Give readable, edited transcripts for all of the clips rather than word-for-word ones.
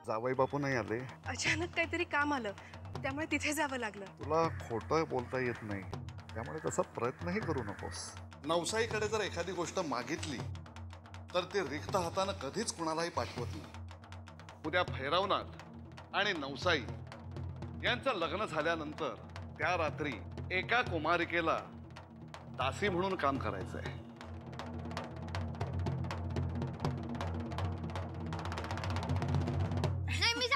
जावई बापू नाही आले? अचानक काहीतरी काम आलं त्यामुळे तिथे जावं लागलं. तुला खोटं बोलता येत नाही त्यामुळे तसा प्रयत्नही करू नकोस. नवसाईकडे जर एखादी गोष्ट मागितली तर ते रिक्त हातानं कधीच कुणालाही पाठवत नाही. उद्या भैरवनाथ आणि नवसाई यांचं लग्न झाल्यानंतर त्या रात्री एका कुमारिकेला दासी म्हणून काम करायचंय. नाही मी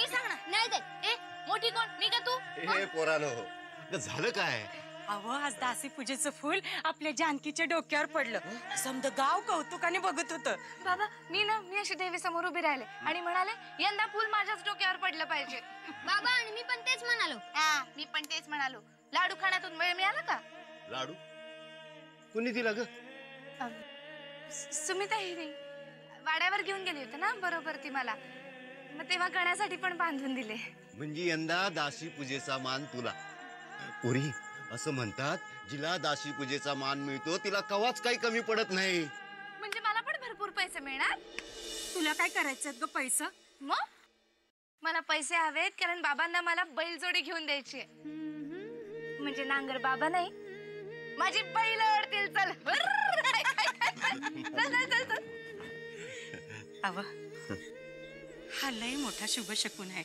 सांगणार नाही दे. ए मोठी कोण मी का तू? हे पोरानो झालं काय? अहो आज दासी पूजेचं फूल आपल्या जानकीच्या डोक्यावर पडलं. समद गाव कौतुकाने बघत होतं. बाबा मी अशी देवी समोर उभी राहिले आणि म्हणाले यंदा फूल माझ्याच डोक्यावर पडलं पाहिजे. बाबा आणि मी पण तेच म्हणालो. हा मी पण तेच म्हणालो. लाडू खाण्यातून वेळ मिळाला का? लाडू कुणी दिला ग? सुमिता हिरी वाड्यावर घेऊन गेली होती ना बरोबर ती मला. मग तेव्हा गण्यासाठी पण बांधून दिले. म्हणजे यंदा दासी पूजेचा मान तुला. पुरी असं म्हणतात जिला दासी पूजेचा मान मिळतो तिला कवाच काही कमी पडत नाही. म्हणजे मला पण भरपूर पैसे मिळणार. तुला काय करायचं ग पैसा? मग मला पैसे हवेत कारण बाबांना मला बैलजोडी घेऊन द्यायची. म्हणजे नांगर बाबा नाही माझी बैल ओढतील. चल चल चल चल. अव हा लय मोठा शुभ शकून आहे.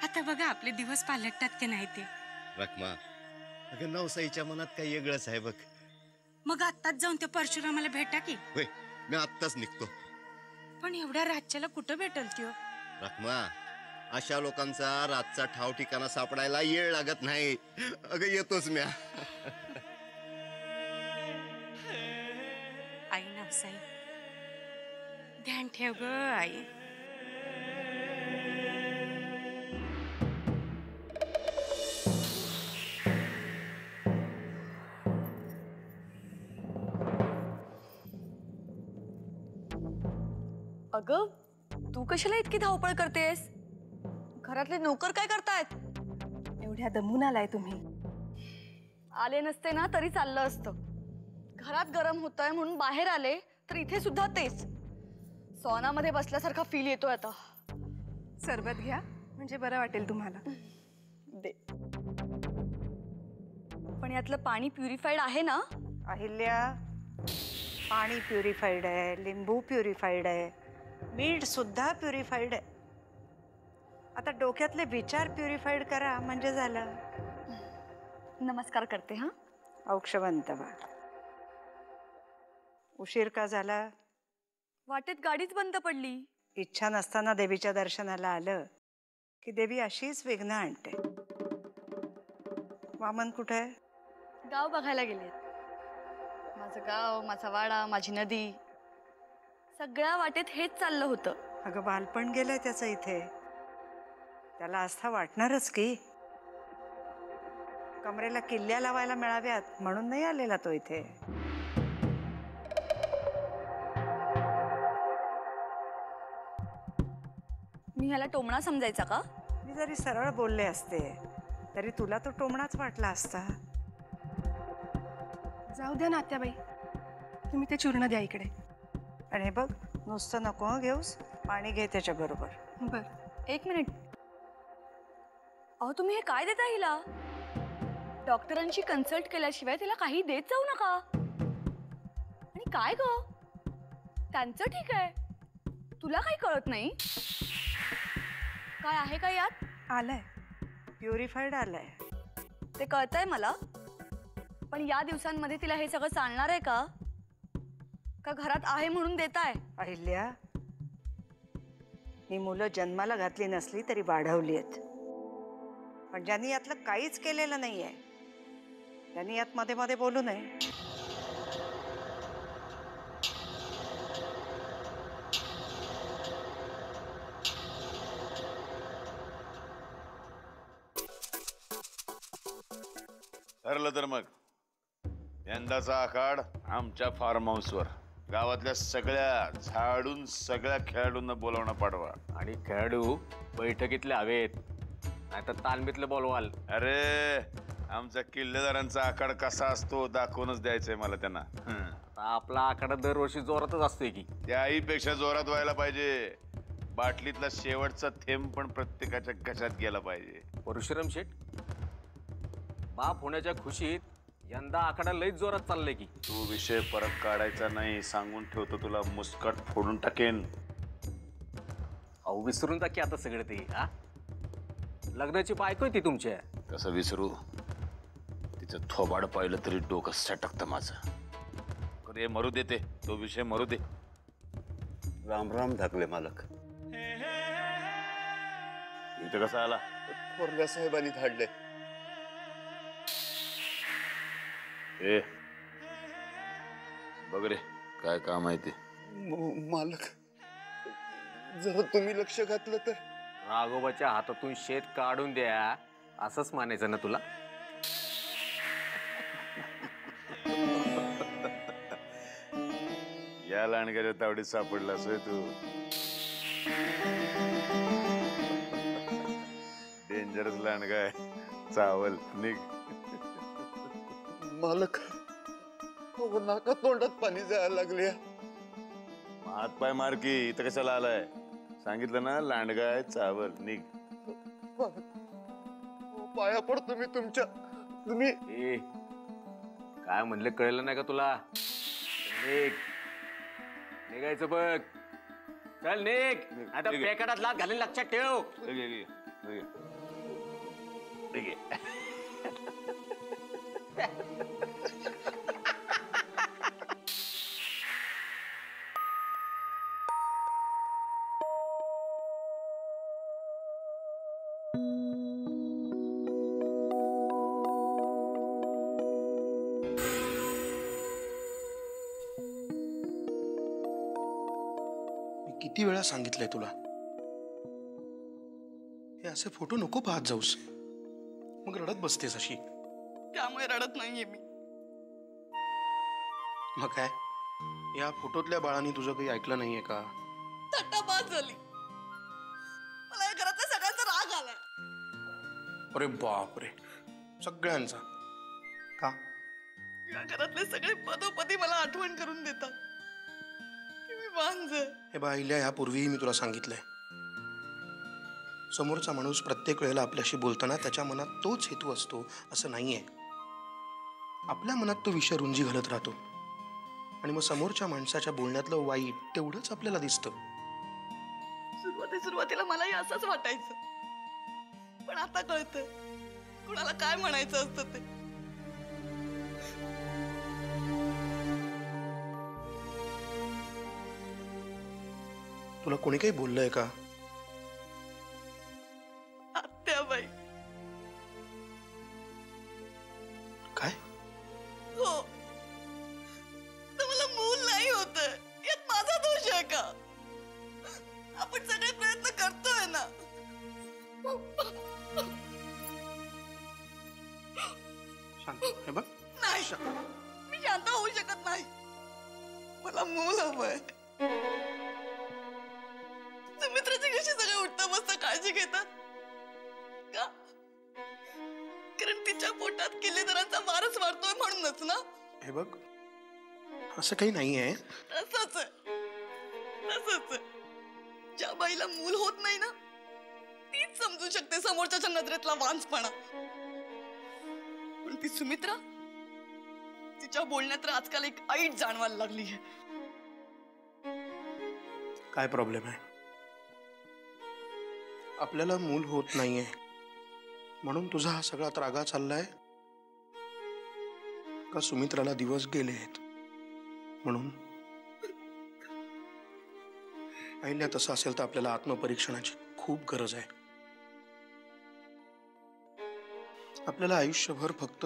आता बघा आपले दिवस पालटतात की नाही ते. रखमा अगं नवसाईच्या मनात काही वेगळंच आहे बघ. मग आत्ताच जाऊन त्या परशुरामाला भेटा की. होय मी आत्ताच निघतो. पण एवढ्या राज्याला कुठं भेटल त्यो? रखमा अशा लोकांचा रातचा ठाव ठिकाणा सापडायला वेळ लागत नाही. अगं येतोच म्या. आई नवसाई ध्यान ठेव ग आई. अगं तू कशाला इतकी धावपळ करतेस? घरातले नोकर काय करतायत? एवढ्या दमून आलाय तुम्ही. आले नसते ना तरी चाललं असतं. घरात गरम होतंय म्हणून बाहेर आले तर इथे सुद्धा तेच. सॉनामध्ये बसल्यासारखा फील येतोय आता. सरबत घ्या म्हणजे बरं वाटेल तुम्हाला. दे. पण यातलं पाणी प्युरिफाईड आहे ना? अहिल्या पाणी प्युरिफाईड आहे, लिंबू प्युरिफाईड आहे, मीठ सुद्धा प्युरिफाईड आहे. आता डोक्यातले विचार प्युरिफाईड करा म्हणजे झालं. नमस्कार करते. हा औक्षवंत व्हा. उशीर का झाला? वाटेत गाडीच बंद पडली. इच्छा नसताना देवीच्या दर्शनाला आलं की देवी अशीच विघ्न आणते. वामन कुठे आहे? गाव बघायला गेलेत. माझं गाव, माझा वाडा, माझी नदी, सगळ्या वाटेत हेच चाललं होतं. अगं बालपण गेलंय त्याचं इथे. त्याला आस्था वाटणारच की. कमरेला किल्ल्या लावायला मिळाव्यात म्हणून नाही आलेला तो इथे. मी ह्याला टोमणा समजायचा का? मी जरी सरळ बोलले असते तरी तुला तो टोमणाच वाटला असता. जाऊ द्या नात्याबाई, तुम्ही ते चूर्ण द्या इकडे. आणि हे बघ नुसतं नको हं घेऊस, पाणी घे त्याच्या बरोबर. बर. एक मिनिट. अहो तुम्ही हे काय देता हिला? डॉक्टरांशी कन्सल्ट केल्याशिवाय तिला काही देत जाऊ नका. आणि काय ग, त्यांचं ठीक आहे, तुला काही कळत नाही? काय आहे का यात? आलंय प्युरिफाईड आलंय. ते कळतंय मला. पण या दिवसांमध्ये तिला हे सगळं चालणार आहे का? का घरात आहे म्हणून देताय? अहिल्या, ही मुलं जन्माला घातली नसली तरी वाढवली आहेत. पण ज्यांनी यातलं काहीच केलेलं नाहीये त्यांनी यात मध्ये मध्ये बोलू नये. ठरलं तर मग यंदाचा आखाड आमच्या फार्म हाऊसवर. गावातल्या सगळ्या झाडून सगळ्या खेळाडूंना बोलावणं पाठवा. आणि खेळाडू बैठकीतले हवेत, नाही तर तालमीतले बोलवाल. अरे आमचा किल्लेदारांचा आखाड कसा असतो दाखवूनच द्यायचंय मला त्यांना. आता आपला आखाडा दरवर्षी जोरातच असतोय की. त्याहीपेक्षा जोरात व्हायला पाहिजे. बाटलीतला शेवटचा थेंब पण प्रत्येकाच्या घशात गेला पाहिजे. परशुराम शेठ, बाप होण्याच्या खुशीत यंदा आकडा लईच जोरात चाललाय की. तू विषय परत काढायचा नाही, सांगून ठेवतो तुला मुस्कट फोडून टाकेन. अहो विसरून टाकी आता सगळं ते. हा, लग्नाची बायको आहे ती तुमच्या. कसं विसरू? तिचं थोबाड पाहिलं तरी डोकं सटकतं माझं. अरे मरू देते, तो विषय मरू दे. राम राम धाकले मालक. इथं कसा आला? थोरल्या साहेबांनी धाडले. ए बघ रे, काय काम आहे ते. मालक, जर तुम्ही लक्ष घातलं तर. राघोबाच्या हातातून शेत काढून द्या असंच मानायचं ना तुला? या लांडग्याच्या तावडीत सापडलास होय तू. डेंजरस लांडगा आहे. चावल निघ. मालक, हो नाका तोंडात पाणी जायला लागले. हात पाय मार की. इथं कशाला आलाय? सांगितलं ना, लांडगा आहे, चावल निघ. पाया पडतो मी तुमच्या. तुम्ही ए काय म्हणले कळलं नाही का तुला? निघ, निघायचं बघ. चल निघ. आता पेकाडात लात घालीन, लक्षात ठेव. किती वेळा सांगितलंय तुला, हे असे फोटो नको पाहत जाऊस. मग रडत बसतेस अशी. त्यामुळे रडत नाहीये मी. मग काय, या फोटोतल्या बाळांनी तुझं काही ऐकलं नाहीये का? थट्टाबाज झाली. मला या घरातल्या सगळ्यांचा राग आलाय. अरे बापरे, सगळ्यांचा का? या घरातले सगळे पदोपदी मला आठवण करून देतात की मी वांझ. हे बा इल्या, यापूर्वीही मी तुला सांगितलंय, समोरचा माणूस प्रत्येक वेळेला आपल्याशी बोलताना त्याच्या मनात तोच हेतू असतो असं नाहीये. आपल्या मनात तो विषय रुंजी घालत राहतो आणि मग समोरच्या माणसाच्या बोलण्यातलं वाईट तेवढंच आपल्याला दिसतं. सुरुवातीला मलाही असंच वाटायचं, पण आता कळतं कुणाला काय म्हणायचं असतं ते. तुला कोणी काही बोललंय का? आत्याबाई. काय? हो, तर मला मूल नाही होत, यात माझा दोष आहे का? आपण सगळे प्रयत्न करतोय ना. शांत हे बघ. नाही, मी शांत होऊ शकत नाही. मला मूल हवंय. सुमित्राची कशी सगळे उठता बसता काळजी घेतात का? कारण तिच्या पोटात किल्लेदारांचा वारस वाढतोय म्हणूनच ना. हे बघ, असं काही नाहीये. तसंच आहे, तसंच आहे. ज्या बाईला मूल होत नाही ना, तीच समजू शकते समोरच्याच्या नजरेतला वांझपणा. पण ती सुमित्रा, तिच्या बोलण्यात तर आजकाल एक ऐट जाणवायला लागली आहे. काय प्रॉब्लेम आहे? आपल्याला मूल होत नाहीये म्हणून तुझा हा सगळा त्रागा चाललाय का? सुमित्राला दिवस गेले आहेत म्हणून? आईला तसं असेल तर आपल्याला आत्मपरीक्षणाची खूप गरज आहे. आपल्याला आयुष्यभर फक्त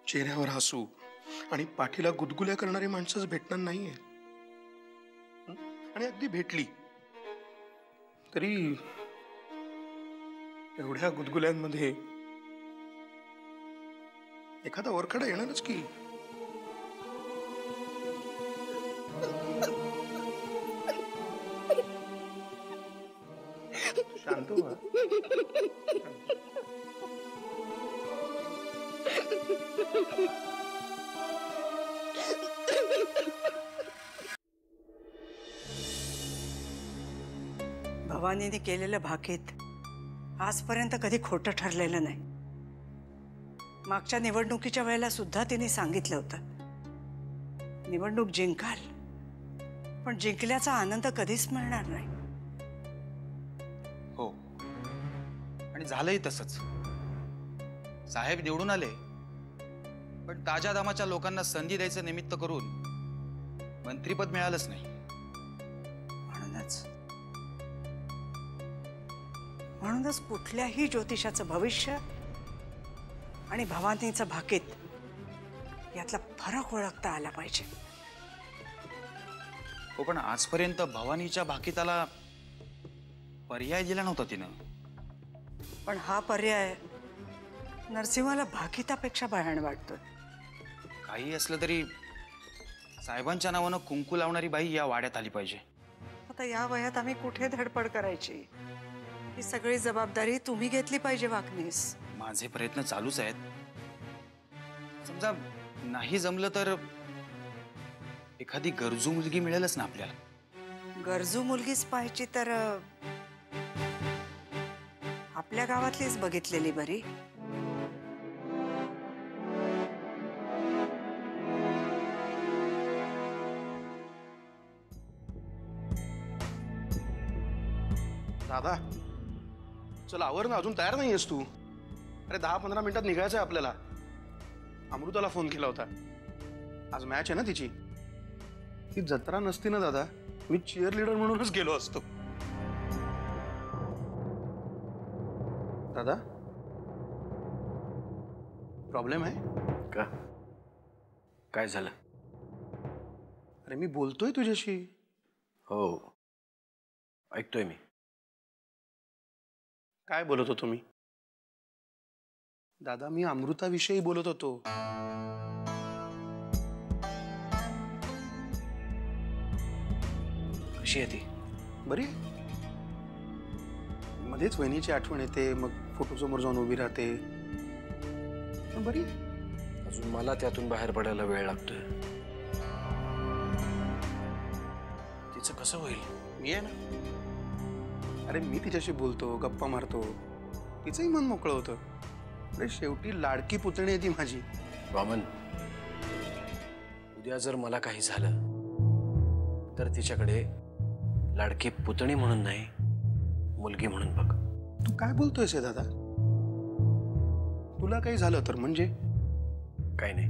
चेहऱ्यावर हसू आणि पाठीला गुदगुल्या करणारी माणसंच भेटणार नाहीये. आणि अगदी भेटली तरी एवढ्या गुदगुल्यांमध्ये एखादा वरखडा येणारच की. शांत व्हा. भवानीने केलेलं भाकीत आजपर्यंत कधी खोटं ठरलेलं नाही. मागच्या निवडणुकीच्या वेळेला सुद्धा तिने सांगितलं होतं, निवडणूक जिंकाल, पण जिंकल्याचा आनंद कधीच मिळणार नाही. हो, आणि झालंही तसंच. साहेब निवडून आले, पण ताज्या दामाच्या लोकांना संधी द्यायचं निमित्त करून मंत्रीपद मिळालंच नाही. म्हणूनच कुठल्याही ज्योतिषाचं भविष्य आणि भवानीचं भाकीत यातला फरक ओळखता आला पाहिजे. हो, पण आजपर्यंत भवानीच्या भाकीताला पर्याय दिला नव्हता तिनं. पण हा पर्याय नरसिंहाला भाकितापेक्षा भयान वाटतोय. काही असलं तरी साहेबांच्या नावानं कुंकू लावणारी बाई या वाड्यात आली पाहिजे. आता या वयात आम्ही कुठे धडपड करायची? ही सगळी जबाबदारी तुम्ही घेतली पाहिजे वाकनीस. माझे प्रयत्न चालूच आहेत. समजा नाही जमलं तर एखादी गरजू मुलगी मिळेलच ना आपल्याला. गरजू मुलगीच पाहिजे तर आपल्या गावातलीच बघितलेली बरी. दादा चल आवर ना, अजून तयार नाहीयेस तू? अरे 10-15 मिनिटात निघायचं आहे आपल्याला. अमृताला फोन केला होता, आज मॅच आहे ना तिची. ती जत्रा नसती ना दादा, मी चीअर लीडर म्हणूनच गेलो असतो. दादा प्रॉब्लेम आहे का? काय झालं? अरे मी बोलतोय तुझ्याशी. हो, ऐकतोय मी. काय बोलत होतो मी? दादा मी अमृताविषयी बोलत होतो. कशी आहे ती? बरी आहे. मध्येच वहिनीची आठवण येते, मग फोटोसमोर जाऊन उभी राहते. पण बरी आहे. अजून मला त्यातून बाहेर पडायला वेळ लागतोय. तिचं कसं होईल? मी आहे ना. अरे मी तिच्याशी बोलतो, गप्पा मारतो, तिचंही मन मोकळं होतं. अरे शेवटी लाडकी पुतणी आहे ती माझी. वामन, उद्या जर मला काही झालं तर तिच्याकडे लाडकी पुतणी म्हणून नाही, मुलगी म्हणून बघ. तू काय बोलतोयस दादा? तुला काही झालं तर म्हणजे? काही नाही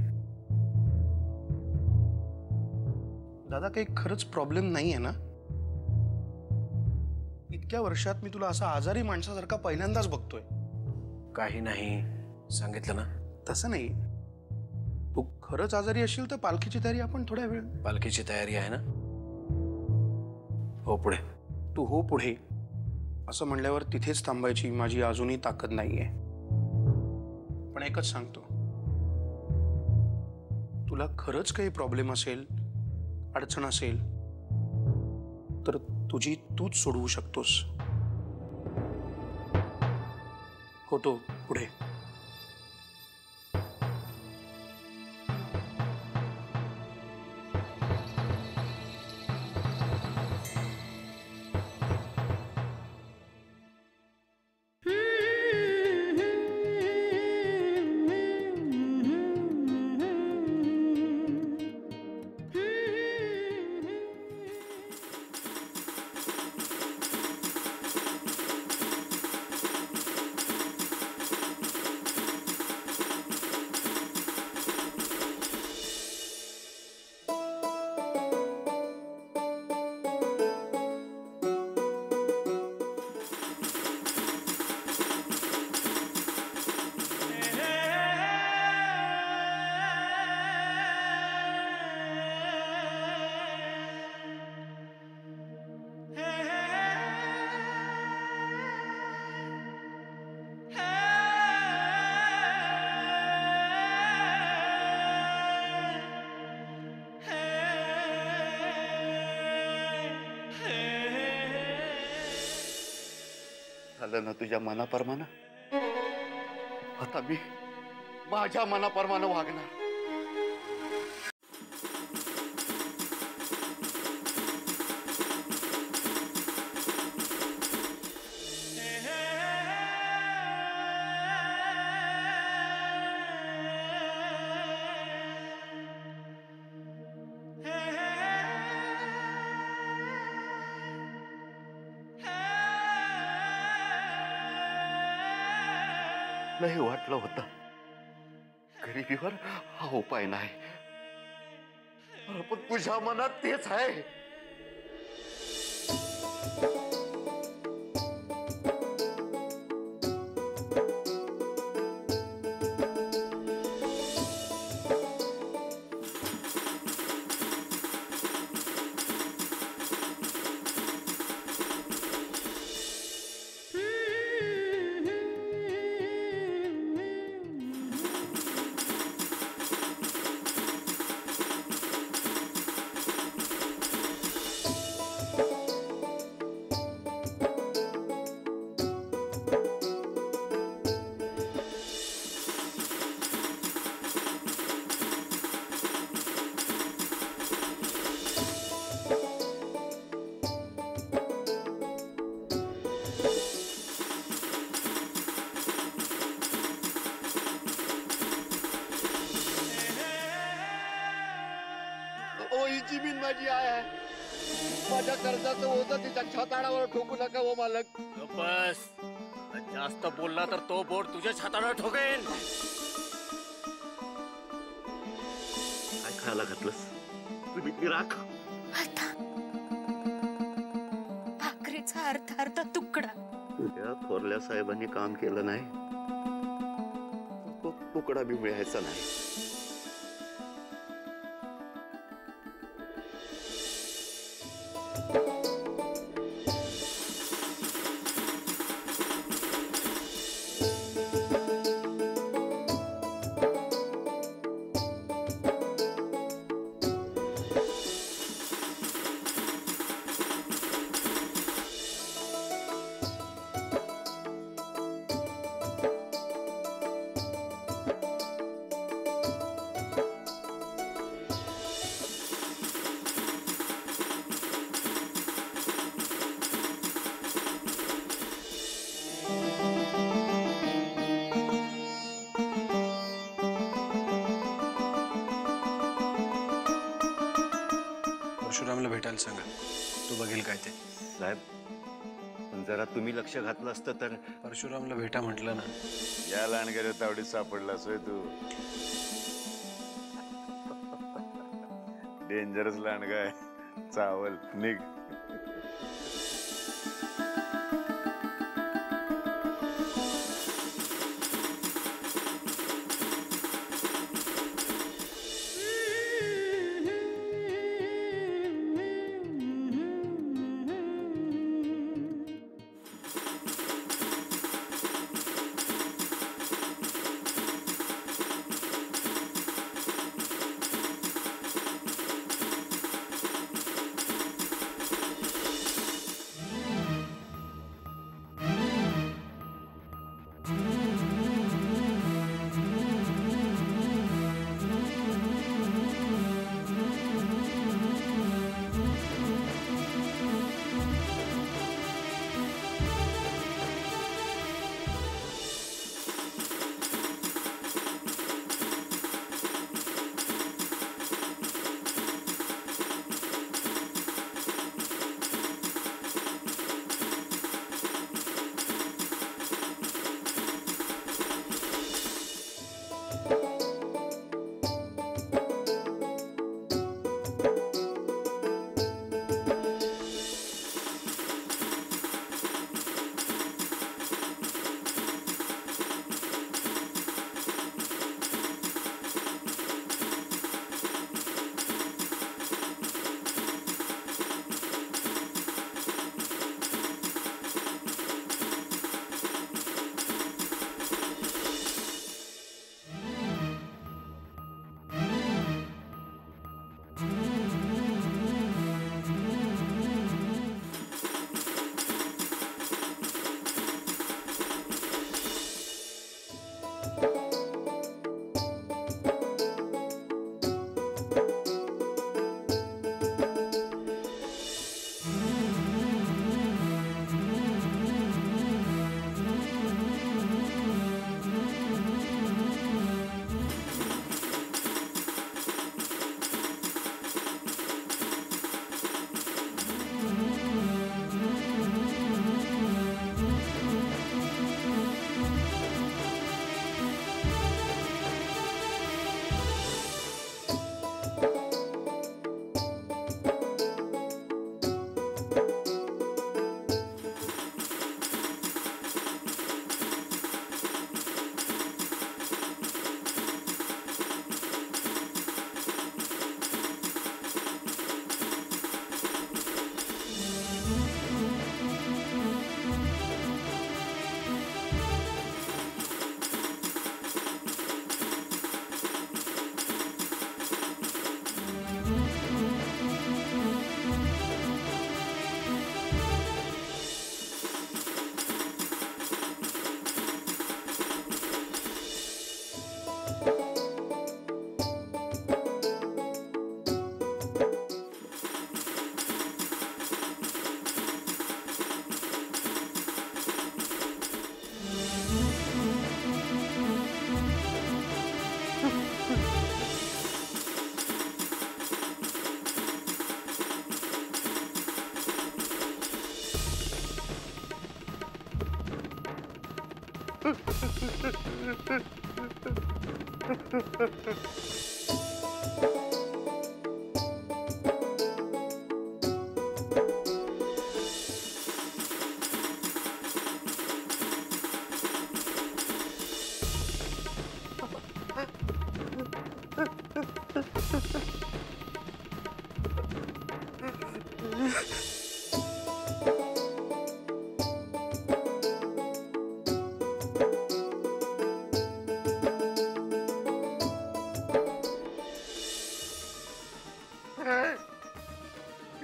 दादा, काही खरंच प्रॉब्लेम नाही आहे ना? इतक्या वर्षात मी तुला असा आजारी माणसासारखा पहिल्यांदाच बघतोय. काही नाही सांगितलं ना. तसं नाही, तू खरंच आजारी असशील तर पालखीची तयारी आपण थोड्या वेळ. पालखीची तयारी आहे ना? हो पुढे. तू हो पुढे असं म्हणल्यावर तिथेच थांबायची माझी अजूनही ताकद नाहीये. पण एकच सांगतो, तुला खरंच काही प्रॉब्लेम असेल, अडचण असेल तर तुझी तूच सोडवू शकतोस. होतो पुढे. झालं ना तुझ्या मनाप्रमाणे? आता मी माझ्या मनाप्रमाणे वागणार. तुलाही वाटलं होतं गरिबीवर हा उपाय नाही, पण तुझ्या मनात तेच आहे. ही जमीन माझी आहे. माझ्या कर्जाचं ओझं तिच्या छाताडावर ठोकू नका हो मालक. बस, जास्त बोलला तर तो बोट तुझ्या छाताला ठोकेल. काय खायला घातलंस तुम्ही ती राख? भाकरीचा अर्धा तुकडा. त्या थोरल्या साहेबांनी काम केलं नाही, तो तुकडा बी मिळायचा नाही. परशुरामला भेटायला सांगा, तू बघेल काय ते. साहेब, पण जरा तुम्ही लक्ष घातलं असतं तर. परशुरामला भेटा म्हटलं ना. या लांडग्याच्या तावडीत सापडलास होय तू. डेंजरस लांडगा आहे, चावल. निघ.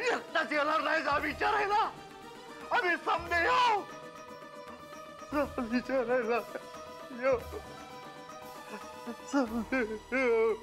एकटाच येणार नाही का विचारायला? आम्ही समजे येऊ विचारायला येऊ समजे येऊ